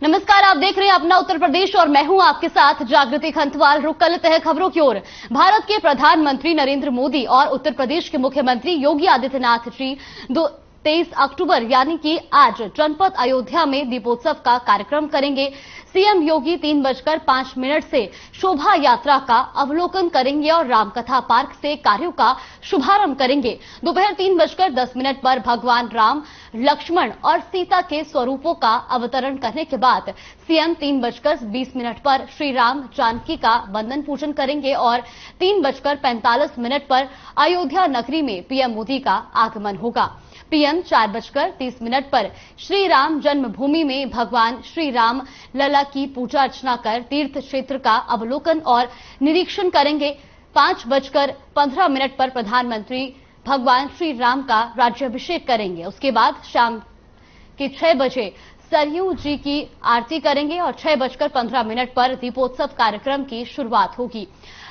नमस्कार, आप देख रहे हैं अपना उत्तर प्रदेश और मैं हूं आपके साथ जागृति खंतवाल। रुक कर लेते हैं खबरों की ओर। भारत के प्रधानमंत्री नरेंद्र मोदी और उत्तर प्रदेश के मुख्यमंत्री योगी आदित्यनाथ जी 23 अक्टूबर यानी कि आज जनपद अयोध्या में दीपोत्सव का कार्यक्रम करेंगे। सीएम योगी 3:05 से शोभा यात्रा का अवलोकन करेंगे और रामकथा पार्क से कार्यों का शुभारंभ करेंगे। दोपहर 3:10 पर भगवान राम, लक्ष्मण और सीता के स्वरूपों का अवतरण करने के बाद सीएम 3:20 पर श्री राम जानकी का वंदन पूजन करेंगे और 3:45 पर अयोध्या नगरी में पीएम मोदी का आगमन होगा। पीएम 4:30 पर श्री राम जन्मभूमि में भगवान श्री राम लला की पूजा अर्चना कर तीर्थ क्षेत्र का अवलोकन और निरीक्षण करेंगे। 5:15 पर प्रधानमंत्री भगवान श्री राम का राज्याभिषेक करेंगे। उसके बाद शाम के 6 बजे सरयू जी की आरती करेंगे और 6:15 पर दीपोत्सव कार्यक्रम की शुरुआत होगी।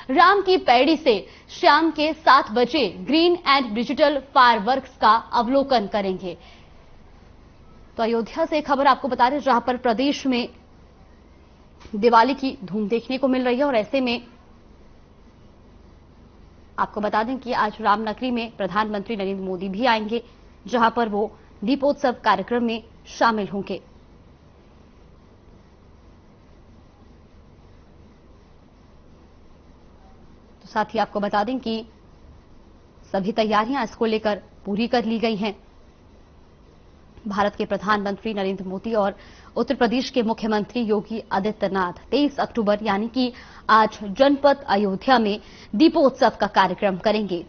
राम की पैड़ी से शाम के 7 बजे ग्रीन एंड डिजिटल फायरवर्क्स का अवलोकन करेंगे। तो अयोध्या से खबर आपको बता रहे, जहां पर प्रदेश में दिवाली की धूम देखने को मिल रही है और ऐसे में आपको बता दें कि आज रामनगरी में प्रधानमंत्री नरेंद्र मोदी भी आएंगे, जहां पर वो दीपोत्सव कार्यक्रम में शामिल होंगे। तो साथ ही आपको बता दें कि सभी तैयारियां इसको लेकर पूरी कर ली गई हैं। भारत के प्रधानमंत्री नरेंद्र मोदी और उत्तर प्रदेश के मुख्यमंत्री योगी आदित्यनाथ 23 अक्टूबर यानी कि आज जनपद अयोध्या में दीपोत्सव का कार्यक्रम करेंगे।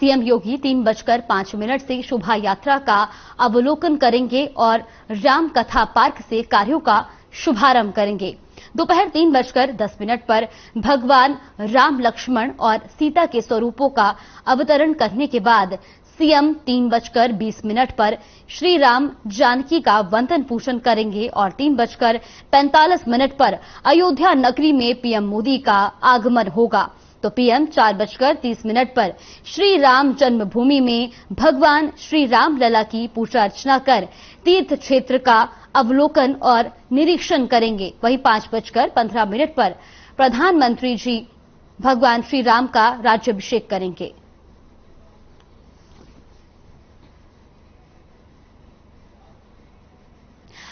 सीएम योगी 3:05 से शोभा यात्रा का अवलोकन करेंगे और रामकथा पार्क से कार्यों का शुभारंभ करेंगे। दोपहर 3:10 पर भगवान राम, लक्ष्मण और सीता के स्वरूपों का अवतरण करने के बाद सीएम 3:20 पर श्री राम जानकी का वंदन पूजन करेंगे और 3:45 पर अयोध्या नगरी में पीएम मोदी का आगमन होगा। तो पीएम 4:30 पर श्री राम जन्मभूमि में भगवान श्री राम लला की पूजा अर्चना कर तीर्थ क्षेत्र का अवलोकन और निरीक्षण करेंगे। वहीं 5:15 पर प्रधानमंत्री जी भगवान श्री राम का राज्याभिषेक करेंगे।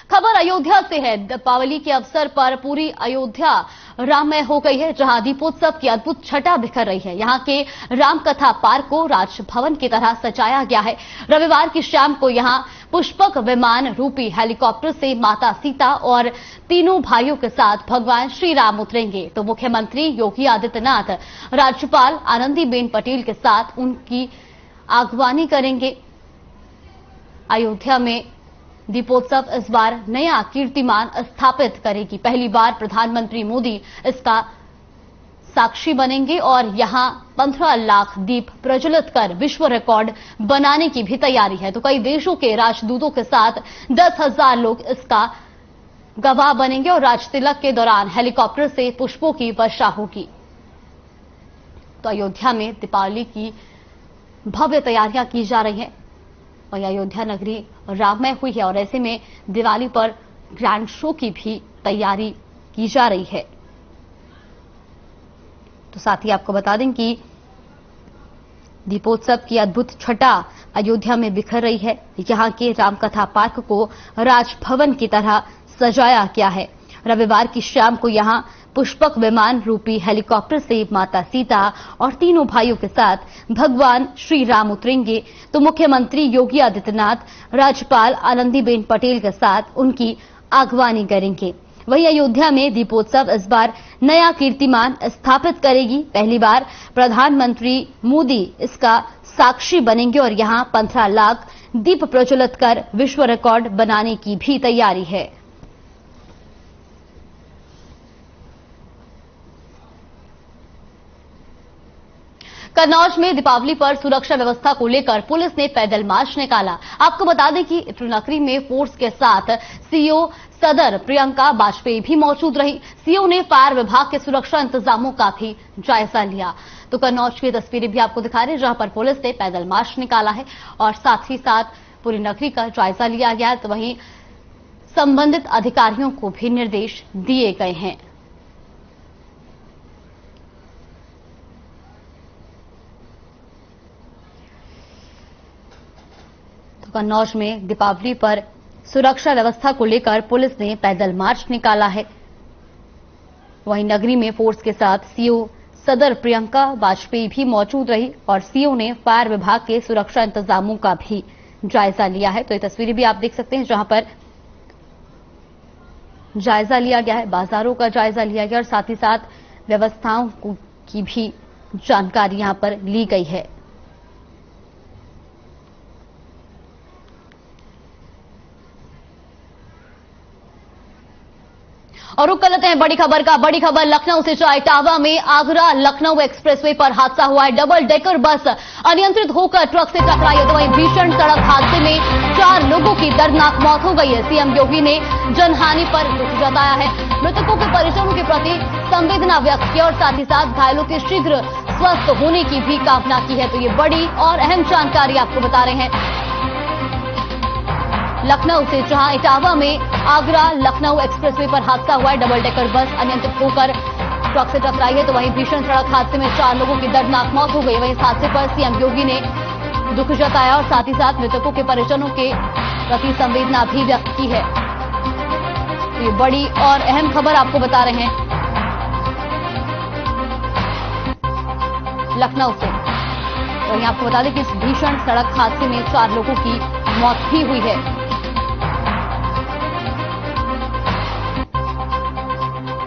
खबर अयोध्या से है। दीपावली के अवसर पर पूरी अयोध्या राममय हो गई है, जहां दीपोत्सव की अद्भुत छटा बिखर रही है। यहां के रामकथा पार्क को राजभवन की तरह सजाया गया है। रविवार की शाम को यहां पुष्पक विमान रूपी हेलीकॉप्टर से माता सीता और तीनों भाइयों के साथ भगवान श्री राम उतरेंगे। तो मुख्यमंत्री योगी आदित्यनाथ राज्यपाल आनंदीबेन पटेल के साथ उनकी आगवानी करेंगे। अयोध्या में दीपोत्सव इस बार नया कीर्तिमान स्थापित करेगी। पहली बार प्रधानमंत्री मोदी इसका साक्षी बनेंगे और यहां 15 लाख दीप प्रज्वलित कर विश्व रिकॉर्ड बनाने की भी तैयारी है। तो कई देशों के राजदूतों के साथ 10,000 लोग इसका गवाह बनेंगे और राजतिलक के दौरान हेलीकॉप्टर से पुष्पों की वर्षा होगी। तो अयोध्या में दीपावली की भव्य तैयारियां की जा रही हैं और अयोध्या नगरी राममय हुई है और ऐसे में दिवाली पर ग्रैंड शो की भी तैयारी की जा रही है। तो साथ ही आपको बता दें कि दीपोत्सव की अद्भुत छटा अयोध्या में बिखर रही है। यहां के रामकथा पार्क को राजभवन की तरह सजाया गया है। रविवार की शाम को यहां पुष्पक विमान रूपी हेलीकॉप्टर से माता सीता और तीनों भाइयों के साथ भगवान श्री राम उतरेंगे। तो मुख्यमंत्री योगी आदित्यनाथ राज्यपाल आनंदीबेन पटेल के साथ उनकी आगवानी करेंगे। वहीं अयोध्या में दीपोत्सव इस बार नया कीर्तिमान स्थापित करेगी। पहली बार प्रधानमंत्री मोदी इसका साक्षी बनेंगे और यहां 15 लाख दीप प्रज्वलित कर विश्व रिकॉर्ड बनाने की भी तैयारी है। कन्नौज में दीपावली पर सुरक्षा व्यवस्था को लेकर पुलिस ने पैदल मार्च निकाला। आपको बता दें कि इटनगरी में फोर्स के साथ सीओ सदर प्रियंका वाजपेयी भी मौजूद रही। सीओ ने फायर विभाग के सुरक्षा इंतजामों का भी जायजा लिया। तो कन्नौज की तस्वीरें भी आपको दिखा रहे हैं, जहां पर पुलिस ने पैदल मार्च निकाला है और साथ ही साथ पूरी नगरी का जायजा लिया गया है। तो वहीं संबंधित अधिकारियों को भी निर्देश दिए गए हैं। तो कन्नौज में दीपावली पर सुरक्षा व्यवस्था को लेकर पुलिस ने पैदल मार्च निकाला है। वहीं नगरी में फोर्स के साथ सीओ सदर प्रियंका वाजपेयी भी मौजूद रही और सीओ ने फायर विभाग के सुरक्षा इंतजामों का भी जायजा लिया है। तो ये तस्वीरें भी आप देख सकते हैं, जहां पर जायजा लिया गया है, बाजारों का जायजा लिया गया और साथ ही साथ व्यवस्थाओं की भी जानकारी यहां पर ली गई है। और रुक कर लेते हैं बड़ी खबर का। बड़ी खबर लखनऊ से जाए। इटावा में आगरा लखनऊ एक्सप्रेसवे पर हादसा हुआ है। डबल डेकर बस अनियंत्रित होकर ट्रक से टकराई है। तो वहीं भीषण सड़क हादसे में 4 लोगों की दर्दनाक मौत हो गई है। सीएम योगी ने जनहानि पर दुख जताया है। मृतकों के परिजनों के प्रति संवेदना व्यक्त की और साथ ही साथ घायलों के शीघ्र स्वस्थ होने की भी कामना की है। तो ये बड़ी और अहम जानकारी आपको बता रहे हैं लखनऊ से, जहां इटावा में आगरा लखनऊ एक्सप्रेसवे पर हादसा हुआ है। डबल डेकर बस अनियंत्रित होकर ट्रक से टकराई है। तो वहीं भीषण सड़क हादसे में 4 लोगों की दर्दनाक मौत हो गई। वहीं इस हादसे पर सीएम योगी ने दुख जताया और साथ ही साथ मृतकों के परिजनों के प्रति संवेदना भी व्यक्त की है। तो ये बड़ी और अहम खबर आपको बता रहे हैं लखनऊ से। वहीं आपको बता दें कि इस भीषण सड़क हादसे में 4 लोगों की मौत भी हुई है।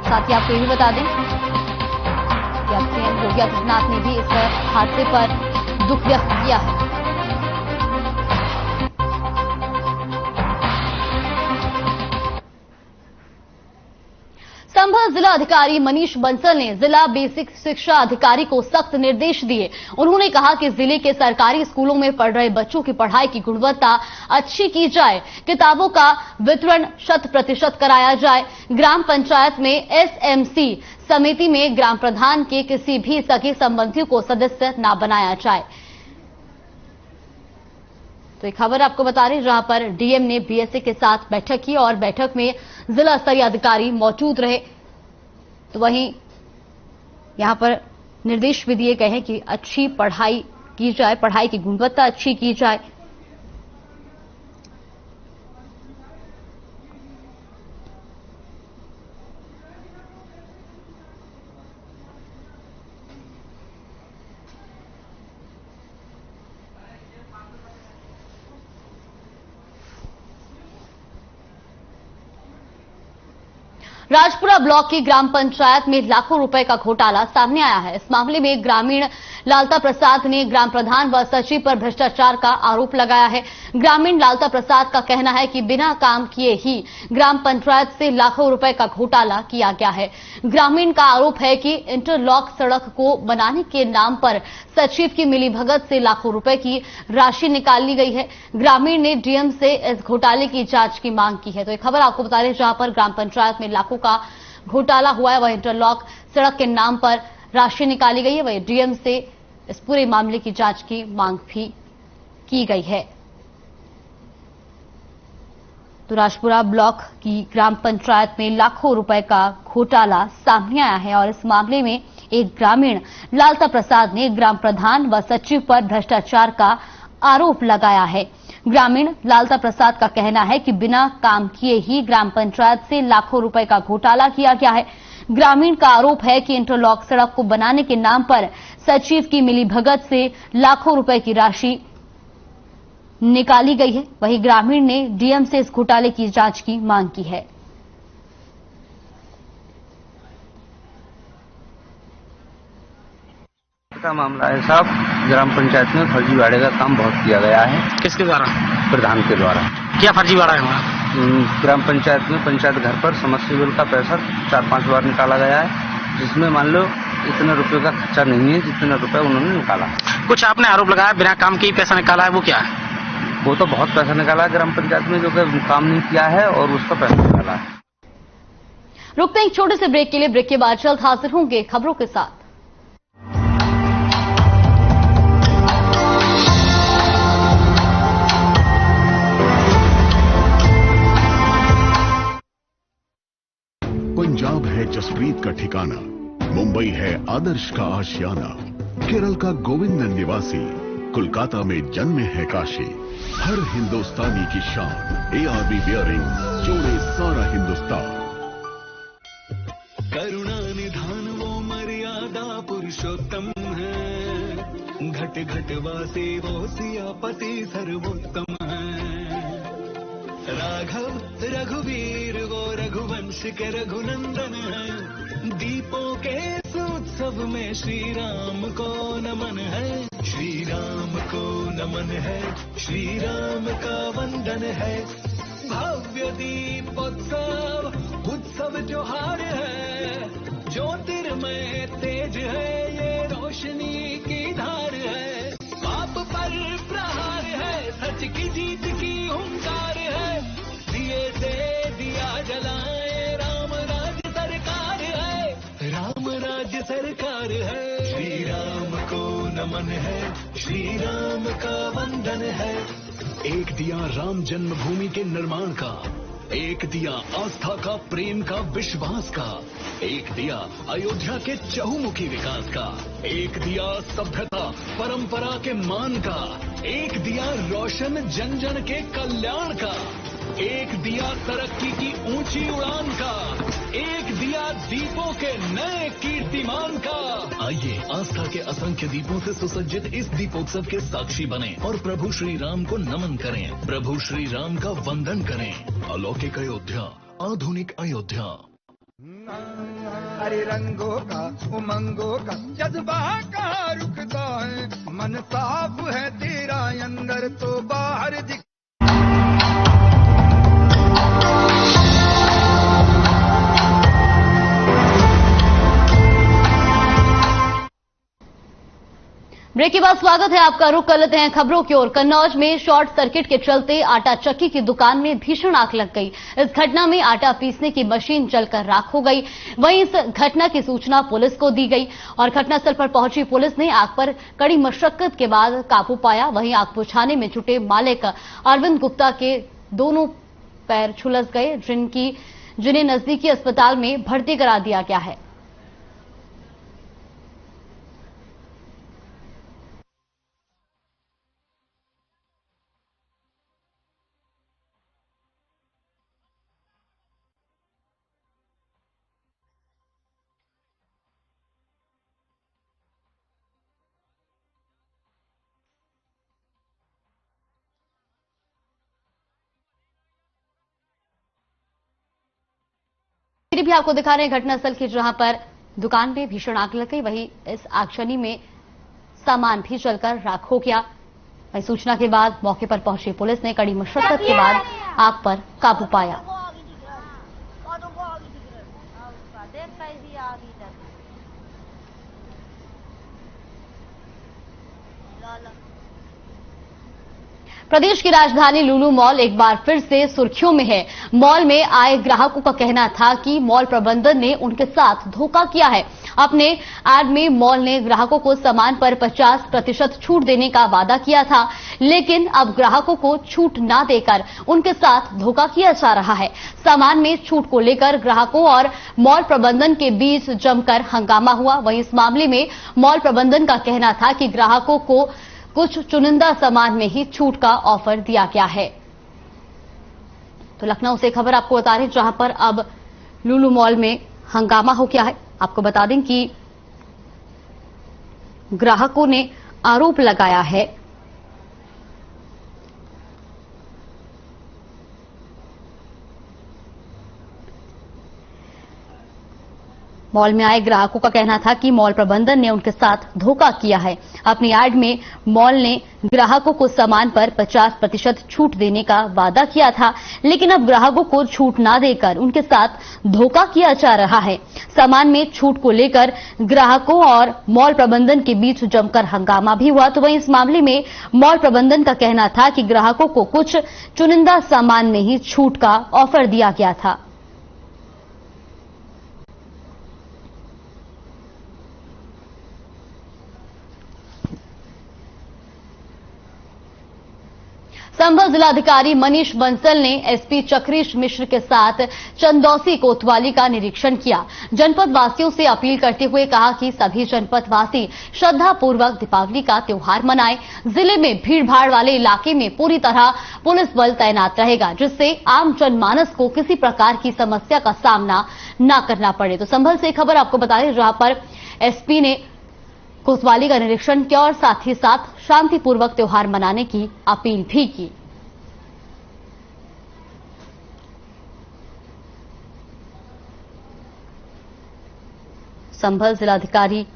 साथ ही आपको ये भी बता दें कि अब सीएम योगी आदित्यनाथ ने भी इस हादसे पर दुख व्यक्त किया है। संभल जिला अधिकारी मनीष बंसल ने जिला बेसिक शिक्षा अधिकारी को सख्त निर्देश दिए। उन्होंने कहा कि जिले के सरकारी स्कूलों में पढ़ रहे बच्चों की पढ़ाई की गुणवत्ता अच्छी की जाए, किताबों का वितरण 100% कराया जाए। ग्राम पंचायत में एसएमसी समिति में ग्राम प्रधान के किसी भी सगे संबंधियों को सदस्य न बनाया जाए। तो एक खबर आपको बता रहे हैं, जहां पर डीएम ने बीएसए के साथ बैठक की और बैठक में जिला स्तरीय अधिकारी मौजूद रहे। तो वहीं यहां पर निर्देश भी दिए गए हैं कि अच्छी पढ़ाई की जाए, पढ़ाई की गुणवत्ता अच्छी की जाए। राजपुरा ब्लॉक की ग्राम पंचायत में लाखों रुपए का घोटाला सामने आया है। इस मामले में ग्रामीण लालता प्रसाद ने ग्राम प्रधान व सचिव पर भ्रष्टाचार का आरोप लगाया है। ग्रामीण लालता प्रसाद का कहना है कि बिना काम किए ही ग्राम पंचायत से लाखों रुपए का घोटाला किया गया है। ग्रामीण का आरोप है कि इंटरलॉक सड़क को बनाने के नाम पर सचिव की मिलीभगत से लाखों रुपए की राशि निकाल ली गई है। ग्रामीण ने डीएम से इस घोटाले की जांच की मांग की है। तो एक खबर आपको बता रहे हैं, जहां पर ग्राम पंचायत में लाखों का घोटाला हुआ है, वह इंटरलॉक सड़क के नाम पर राशि निकाली गई है। वही डीएम से इस पूरे मामले की जांच की मांग भी की गई है। तो राजपुरा ब्लॉक की ग्राम पंचायत में लाखों रुपए का घोटाला सामने आया है और इस मामले में एक ग्रामीण लालता प्रसाद ने ग्राम प्रधान व सचिव पर भ्रष्टाचार का आरोप लगाया है। ग्रामीण लालता प्रसाद का कहना है कि बिना काम किए ही ग्राम पंचायत से लाखों रुपए का घोटाला किया गया है। ग्रामीण का आरोप है कि इंटरलॉक सड़क को बनाने के नाम पर सचिव की मिलीभगत से लाखों रुपए की राशि निकाली गई है। वहीं ग्रामीण ने डीएम से इस घोटाले की जांच की मांग की है। का मामला है साहब, ग्राम पंचायत में फर्जीवाड़े का काम बहुत किया गया है। किसके द्वारा? प्रधान के द्वारा। क्या फर्जीवाड़ा है वहाँ? ग्राम पंचायत में पंचायत घर पर समरसीबल का पैसा 4-5 बार निकाला गया है, जिसमें मान लो इतने रुपए का खर्चा नहीं है जितने रुपए उन्होंने निकाला। कुछ आपने आरोप लगाया बिना काम के ही पैसा निकाला है, वो क्या है? वो तो बहुत पैसा निकाला है ग्राम पंचायत में, जो कि काम नहीं किया है और उसका पैसा निकाला है। रुकते हैं एक छोटे से ब्रेक के लिए। ब्रेक के बाद जल्द हाजिर होंगे खबरों के साथ। पंजाब है जसप्रीत का ठिकाना, मुंबई है आदर्श का आशियाना, केरल का गोविंद निवासी, कोलकाता में जन्मे है काशी। हर हिंदुस्तानी की शान ARB बियरिंग्स, जोड़े सारा हिंदुस्तान। करुणा निधान वो मर्यादा पुरुषोत्तम है, घट घट वासे वो सियापति सर्वोत्तम है। राघव रघुवीर वो रघुवंश के रघुनंदन है, दीपों के उत्सव में श्री राम को नमन है, श्री राम को नमन है, श्री राम का वंदन है। भव्य दीपोत्सव उत्सव त्योहार है, ज्योतिर्मय तेज है ये रोशनी की धार है। पाप पर प्रहार है, सच की जीत की हुंकार है, दिए से दिया जलाए राम राज्य सरकार है, राम राज्य सरकार है। श्री राम को नमन है, श्री राम का वंदन है। एक दिया राम जन्मभूमि के निर्माण का, एक दिया आस्था का, प्रेम का, विश्वास का, एक दिया अयोध्या के चहुमुखी विकास का, एक दिया सभ्यता परंपरा के मान का, एक दिया रोशन जन जन के कल्याण का, एक दिया तरक्की की ऊंची उड़ान का, एक दिया दीपों के नए कीर्तिमान का। आइए आस्था के असंख्य दीपों से सुसज्जित इस दीपोत्सव के साक्षी बने और प्रभु श्री राम को नमन करें, प्रभु श्री राम का वंदन करें। अलौकिक अयोध्या, आधुनिक अयोध्या। हरे रंगों का उमंगों का जज्बा का रुकता है, मन साफ है तेरा अंदर तो बाहर दिख। ब्रेक के बाद स्वागत है आपका। रुक कर लेते हैं खबरों की ओर। कन्नौज में शॉर्ट सर्किट के चलते आटा चक्की की दुकान में भीषण आग लग गई। इस घटना में आटा पीसने की मशीन जलकर राख हो गई। वहीं इस घटना की सूचना पुलिस को दी गई और घटनास्थल पर पहुंची पुलिस ने आग पर कड़ी मशक्कत के बाद काबू पाया। वहीं आग बुझाने में जुटे मालिक अरविंद गुप्ता के दोनों पैर झुलस गए, जिन्हें नजदीकी अस्पताल में भर्ती करा दिया गया है। भी आपको दिखा रहे हैं घटनास्थल की, जहां पर दुकान में भीषण आग लग गई। वहीं इस आगजनी में सामान भी जलकर राख हो गया। वहीं सूचना के बाद मौके पर पहुंची पुलिस ने कड़ी मशक्कत के बाद आग पर काबू पाया। प्रदेश की राजधानी लुलु मॉल एक बार फिर से सुर्खियों में है। मॉल में आए ग्राहकों का कहना था कि मॉल प्रबंधन ने उनके साथ धोखा किया है। अपने एड में मॉल ने ग्राहकों को सामान पर 50% छूट देने का वादा किया था, लेकिन अब ग्राहकों को छूट न देकर उनके साथ धोखा किया जा रहा है। सामान में छूट को लेकर ग्राहकों और मॉल प्रबंधन के बीच जमकर हंगामा हुआ। वहीं इस मामले में मॉल प्रबंधन का कहना था कि ग्राहकों को कुछ चुनिंदा सामान में ही छूट का ऑफर दिया गया है। तो लखनऊ से खबर आपको बता रहे हैं, जहां पर अब लुलु मॉल में हंगामा हो गया है। आपको बता दें कि ग्राहकों ने आरोप लगाया है मॉल में आए ग्राहकों का कहना था कि मॉल प्रबंधन ने उनके साथ धोखा किया है। अपनी एड में मॉल ने ग्राहकों को सामान पर 50% छूट देने का वादा किया था, लेकिन अब ग्राहकों को छूट ना देकर उनके साथ धोखा किया जा रहा है। सामान में छूट को लेकर ग्राहकों और मॉल प्रबंधन के बीच जमकर हंगामा भी हुआ। तो वहीं इस मामले में मॉल प्रबंधन का कहना था कि ग्राहकों को कुछ चुनिंदा सामान में ही छूट का ऑफर दिया गया था। संभल जिलाधिकारी मनीष बंसल ने एसपी चक्रेश मिश्र के साथ चंदौसी कोतवाली का निरीक्षण किया। जनपद वासियों से अपील करते हुए कहा कि सभी जनपद वासी श्रद्धापूर्वक दीपावली का त्योहार मनाएं। जिले में भीड़भाड़ वाले इलाके में पूरी तरह पुलिस बल तैनात रहेगा, जिससे आम जनमानस को किसी प्रकार की समस्या का सामना न करना पड़े। तो संभल से खबर आपको बता दें, जहां पर एसपी ने कोतवाली का निरीक्षण किया और साथ ही साथ शांतिपूर्वक त्योहार मनाने की अपील भी की। संभल जिलाधिकारी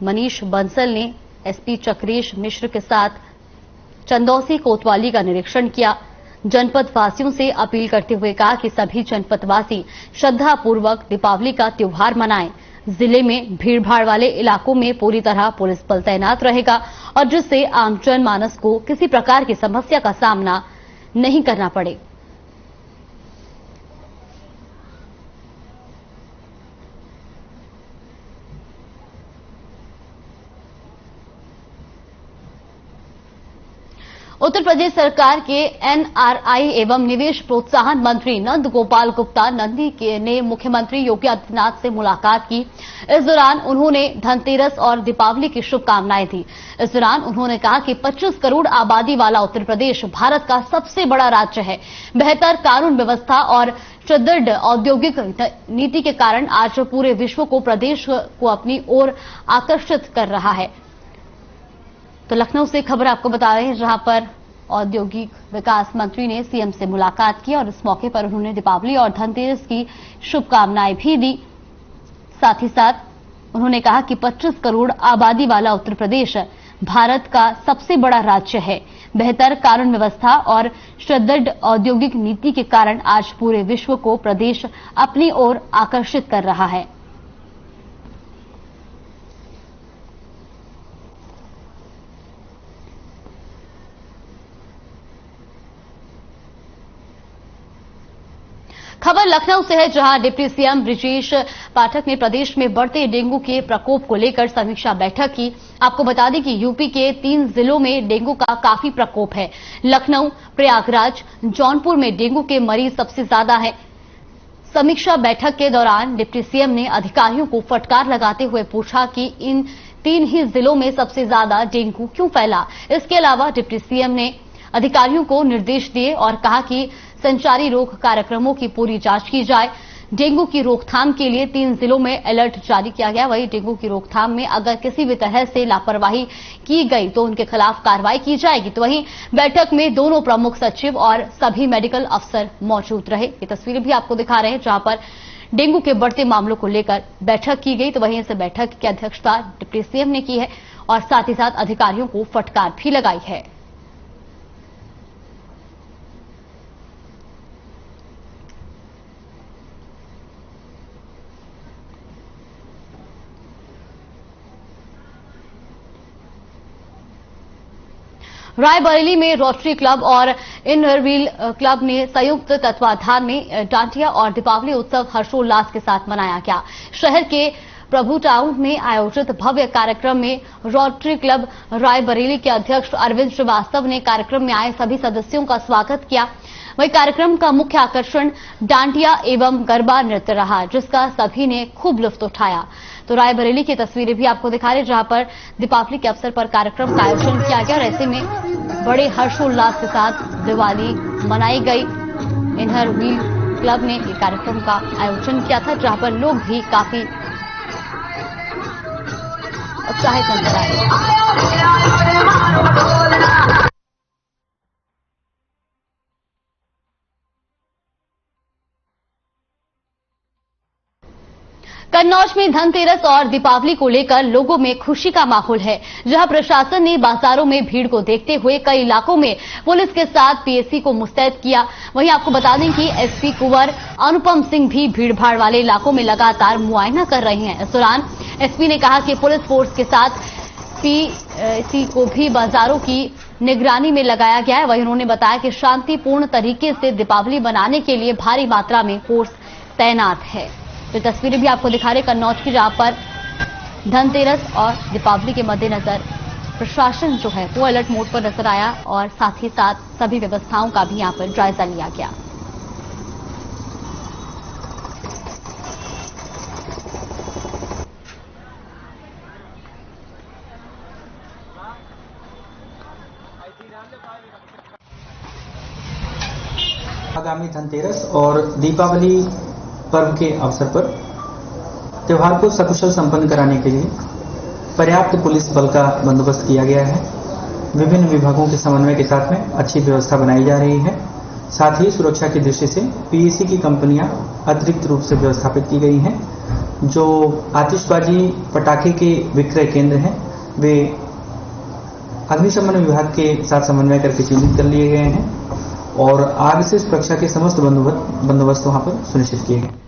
मनीष बंसल ने एसपी चक्रेश मिश्र के साथ चंदौसी कोतवाली का निरीक्षण किया। जनपद वासियों से अपील करते हुए कहा कि सभी जनपदवासी श्रद्धापूर्वक दीपावली का त्योहार मनाएं। जिले में भीड़भाड़ वाले इलाकों में पूरी तरह पुलिस बल तैनात रहेगा और जिससे आम जनमानस को किसी प्रकार की समस्या का सामना नहीं करना पड़े। उत्तर प्रदेश सरकार के एनआरआई एवं निवेश प्रोत्साहन मंत्री नंद गोपाल गुप्ता नंदी ने मुख्यमंत्री योगी आदित्यनाथ से मुलाकात की। इस दौरान उन्होंने धनतेरस और दीपावली की शुभकामनाएं दी। इस दौरान उन्होंने कहा कि 25 करोड़ आबादी वाला उत्तर प्रदेश भारत का सबसे बड़ा राज्य है। बेहतर कानून व्यवस्था और सुदृढ़ औद्योगिक नीति के कारण आज पूरे विश्व को प्रदेश को अपनी ओर आकर्षित कर रहा है। तो लखनऊ से खबर आपको बता रहे हैं, जहां पर औद्योगिक विकास मंत्री ने सीएम से मुलाकात की और इस मौके पर उन्होंने दीपावली और धनतेरस की शुभकामनाएं भी दी। साथ ही साथ उन्होंने कहा कि 25 करोड़ आबादी वाला उत्तर प्रदेश भारत का सबसे बड़ा राज्य है। बेहतर कानून व्यवस्था और सुदृढ़ औद्योगिक नीति के कारण आज पूरे विश्व को प्रदेश अपनी ओर आकर्षित कर रहा है। खबर लखनऊ से है, जहां डिप्टी सीएम ब्रिजेश पाठक ने प्रदेश में बढ़ते डेंगू के प्रकोप को लेकर समीक्षा बैठक की। आपको बता दें कि यूपी के 3 जिलों में डेंगू का काफी प्रकोप है। लखनऊ, प्रयागराज, जौनपुर में डेंगू के मरीज सबसे ज्यादा है। समीक्षा बैठक के दौरान डिप्टी सीएम ने अधिकारियों को फटकार लगाते हुए पूछा कि इन 3 ही जिलों में सबसे ज्यादा डेंगू क्यों फैला। इसके अलावा डिप्टी सीएम ने अधिकारियों को निर्देश दिए और कहा कि संचारी रोग कार्यक्रमों की पूरी जांच की जाए। डेंगू की रोकथाम के लिए 3 जिलों में अलर्ट जारी किया गया। वहीं डेंगू की रोकथाम में अगर किसी भी तरह से लापरवाही की गई तो उनके खिलाफ कार्रवाई की जाएगी। तो वहीं बैठक में दोनों प्रमुख सचिव और सभी मेडिकल अफसर मौजूद रहे। ये तस्वीरें भी आपको दिखा रहे हैं, जहां पर डेंगू के बढ़ते मामलों को लेकर बैठक की गई। तो वहीं इस बैठक की अध्यक्षता डिप्टी सीएम ने की है और साथ ही साथ अधिकारियों को फटकार भी लगाई है। रायबरेली में रोटरी क्लब और इनर व्हील क्लब ने संयुक्त तत्वाधान में डांडिया और दीपावली उत्सव हर्षोल्लास के साथ मनाया गया। शहर के प्रभु टाउन में आयोजित भव्य कार्यक्रम में रोटरी क्लब रायबरेली के अध्यक्ष अरविंद श्रीवास्तव ने कार्यक्रम में आए सभी सदस्यों का स्वागत किया। वही कार्यक्रम का मुख्य आकर्षण डांडिया एवं गरबा नृत्य रहा, जिसका सभी ने खूब लुत्फ उठाया। तो रायबरेली की तस्वीरें भी आपको दिखा रहे, जहां पर दीपावली के अवसर पर कार्यक्रम का आयोजन किया गया और ऐसे में बड़े हर्षोल्लास के साथ दिवाली मनाई गई। इनर व्हील क्लब ने ये कार्यक्रम का आयोजन किया था, जहां पर लोग भी काफी उत्साहित नजर आए। कन्नौज में धनतेरस और दीपावली को लेकर लोगों में खुशी का माहौल है, जहां प्रशासन ने बाजारों में भीड़ को देखते हुए कई इलाकों में पुलिस के साथ पीएसी को मुस्तैद किया। वहीं आपको बता दें कि एसपी कुंवर अनुपम सिंह भी भीड़भाड़ वाले इलाकों में लगातार मुआयना कर रहे हैं। इस दौरान एसपी ने कहा कि पुलिस फोर्स के साथ पीएसी को भी बाजारों की निगरानी में लगाया गया है। वहीं उन्होंने बताया कि शांतिपूर्ण तरीके से दीपावली मनाने के लिए भारी मात्रा में फोर्स तैनात है। तो तस्वीरें भी आपको दिखा रहे कन्नौज की, जहां पर धनतेरस और दीपावली के मद्देनजर प्रशासन जो है वो अलर्ट मोड पर नजर आया और साथ ही साथ सभी व्यवस्थाओं का भी यहां पर जायजा लिया गया। आगामी धनतेरस और दीपावली पर्व के अवसर पर त्योहार को सकुशल संपन्न कराने के लिए पर्याप्त पुलिस बल का बंदोबस्त किया गया है। विभिन्न विभागों के समन्वय के साथ में अच्छी व्यवस्था बनाई जा रही है। साथ ही सुरक्षा की दृष्टि से पीएसी की कंपनियां अतिरिक्त रूप से व्यवस्थापित की गई हैं। जो आतिशबाजी पटाखे के विक्रय केंद्र हैं वे अग्निशमन विभाग के साथ समन्वय करके चिन्हित कर लिए गए हैं और आग से सुरक्षा के समस्त बंदोबस्त वहां पर सुनिश्चित किए गए।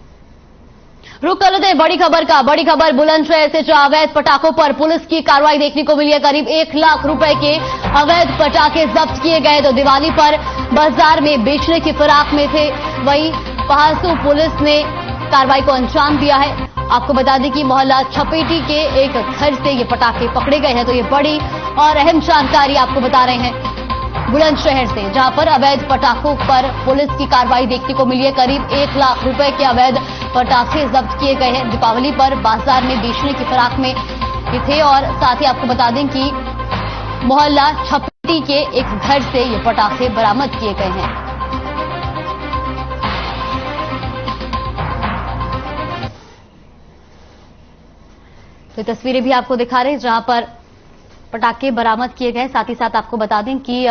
रुक कर लेते हैं बड़ी खबर का। बड़ी खबर बुलंदशहर से जो अवैध पटाखों पर पुलिस की कार्रवाई देखने को मिली है। करीब 1 लाख रुपए के अवैध पटाखे जब्त किए गए। तो दिवाली पर बाजार में बेचने की फिराक में थे। वहीं पहासू पुलिस ने कार्रवाई को अंजाम दिया है। आपको बता दें कि मोहल्ला छपेटी के एक घर से ये पटाखे पकड़े गए हैं। तो ये बड़ी और अहम जानकारी आपको बता रहे हैं बुलंदशहर से, जहां पर अवैध पटाखों पर पुलिस की कार्रवाई देखने को मिली है। करीब 1 लाख रुपए के अवैध पटाखे जब्त किए गए हैं। दीपावली पर बाजार में बेचने की फिराक में ये थे और साथ ही आपको बता दें कि मोहल्ला छपेटी के एक घर से ये पटाखे बरामद किए गए हैं। तो तस्वीरें भी आपको दिखा रहे हैं जहां पर पटाखे बरामद किए गए। साथ ही साथ आपको बता दें कि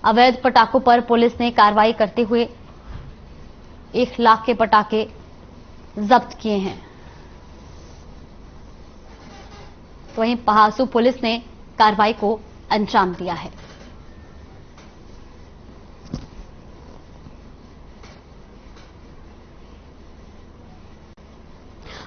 अवैध पटाखों पर पुलिस ने कार्रवाई करते हुए 1 लाख के पटाखे जब्त किए हैं। तो वहीं पहासू पुलिस ने कार्रवाई को अंजाम दिया है।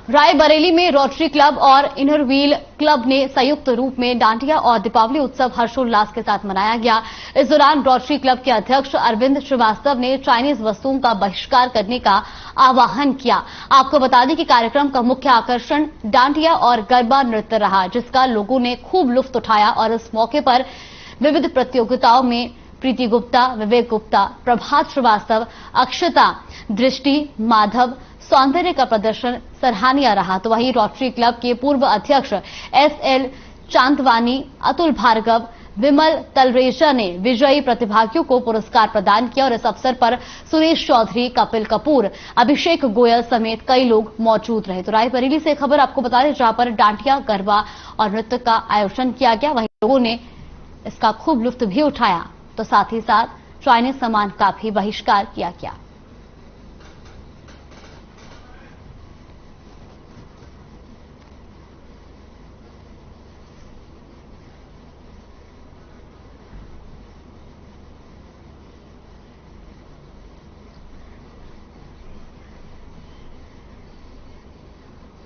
रायबरेली में रोटरी क्लब और इनर व्हील क्लब ने संयुक्त रूप में डांडिया और दीपावली उत्सव हर्षोल्लास के साथ मनाया गया। इस दौरान रोटरी क्लब के अध्यक्ष अरविंद श्रीवास्तव ने चाइनीज वस्तुओं का बहिष्कार करने का आह्वान किया। आपको बता दें कि कार्यक्रम का मुख्य आकर्षण डांडिया और गरबा नृत्य रहा, जिसका लोगों ने खूब लुत्फ उठाया और इस मौके पर विविध प्रतियोगिताओं में प्रीति गुप्ता, विवेक गुप्ता, प्रभात श्रीवास्तव, अक्षता, दृष्टि, माधव, सौंदर्य का प्रदर्शन सराहनीय रहा। तो वहीं रोटरी क्लब के पूर्व अध्यक्ष एसएल चांदवानी, अतुल भार्गव, विमल तलरेजा ने विजयी प्रतिभागियों को पुरस्कार प्रदान किया और इस अवसर पर सुरेश चौधरी, कपिल कपूर, अभिषेक गोयल समेत कई लोग मौजूद रहे। तो रायबरेली से खबर आपको बता दें जहां पर डांडिया, गरबा और नृत्य का आयोजन किया गया। वहीं लोगों ने इसका खूब लुत्फ भी उठाया। तो साथ ही साथ चाइनीज सामान का भी बहिष्कार किया गया।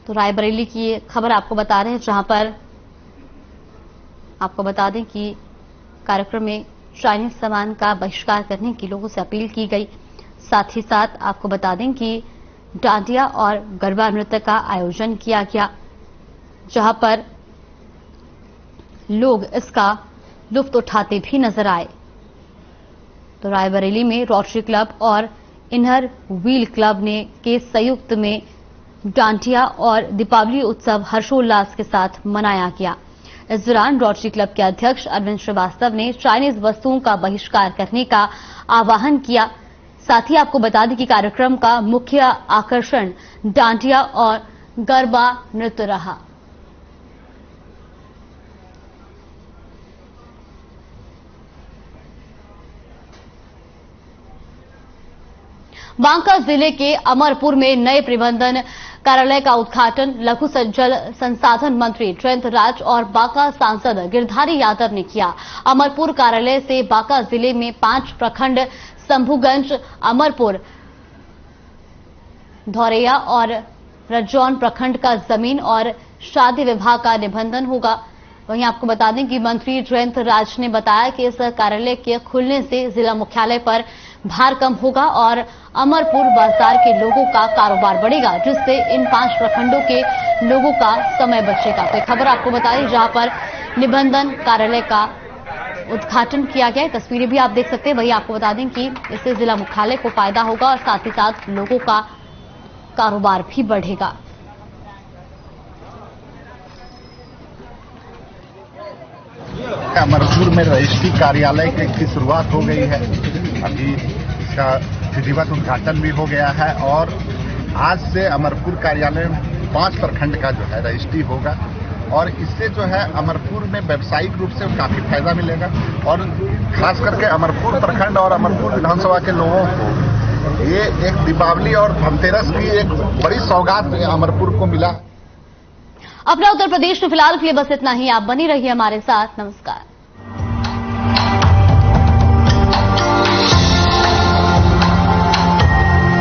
तो रायबरेली की ये खबर आपको बता रहे हैं जहां पर आपको बता दें कि कार्यक्रम में चाइनीज सामान का बहिष्कार करने की लोगों से अपील की गई। साथ ही साथ आपको बता दें कि डांडिया और गरबा नृत्य का आयोजन किया गया, जहां पर लोग इसका लुत्फ उठाते भी नजर आए। तो रायबरेली में रोटरी क्लब और इनर व्हील क्लब ने के संयुक्त में डांडिया और दीपावली उत्सव हर्षोल्लास के साथ मनाया गया। इस दौरान रोटरी क्लब के अध्यक्ष अरविंद श्रीवास्तव ने चाइनीज वस्तुओं का बहिष्कार करने का आह्वान किया। साथ ही आपको बता दें कि कार्यक्रम का मुख्य आकर्षण डांडिया और गरबा नृत्य रहा। बांका जिले के अमरपुर में नए प्रबंधन कार्यालय का उद्घाटन लघु जल संसाधन मंत्री जयंत राज और बांका सांसद गिरधारी यादव ने किया। अमरपुर कार्यालय से बांका जिले में 5 प्रखंड शंभुगंज, अमरपुर, धौरैया और रजौन प्रखंड का जमीन और शादी विभाग का निबंधन होगा। वहीं आपको बता दें कि मंत्री जयंत राज ने बताया कि इस कार्यालय के खुलने से जिला मुख्यालय पर भार कम होगा और अमरपुर बाजार के लोगों का कारोबार बढ़ेगा, जिससे इन 5 प्रखंडों के लोगों का समय बचेगा। तो खबर आपको बताएं जहां पर निबंधन कार्यालय का उद्घाटन किया गया है। तस्वीरें भी आप देख सकते हैं। वही आपको बता दें कि इससे जिला मुख्यालय को फायदा होगा और साथ ही साथ लोगों का कारोबार भी बढ़ेगा। अमरपुर में रजिस्ट्री कार्यालय की शुरुआत हो गई है। अभी इसका विधिवत उद्घाटन भी हो गया है और आज से अमरपुर कार्यालय में 5 प्रखंड का जो है रजिस्ट्री होगा और इससे जो है अमरपुर में व्यावसायिक रूप से काफी फायदा मिलेगा और खास करके अमरपुर प्रखंड और अमरपुर विधानसभा के लोगों को ये एक दीपावली और धनतेरस की एक बड़ी सौगात अमरपुर को मिला। अपना उत्तर प्रदेश में फिलहाल के लिए बस इतना ही। आप बनी रहिए हमारे साथ। नमस्कार।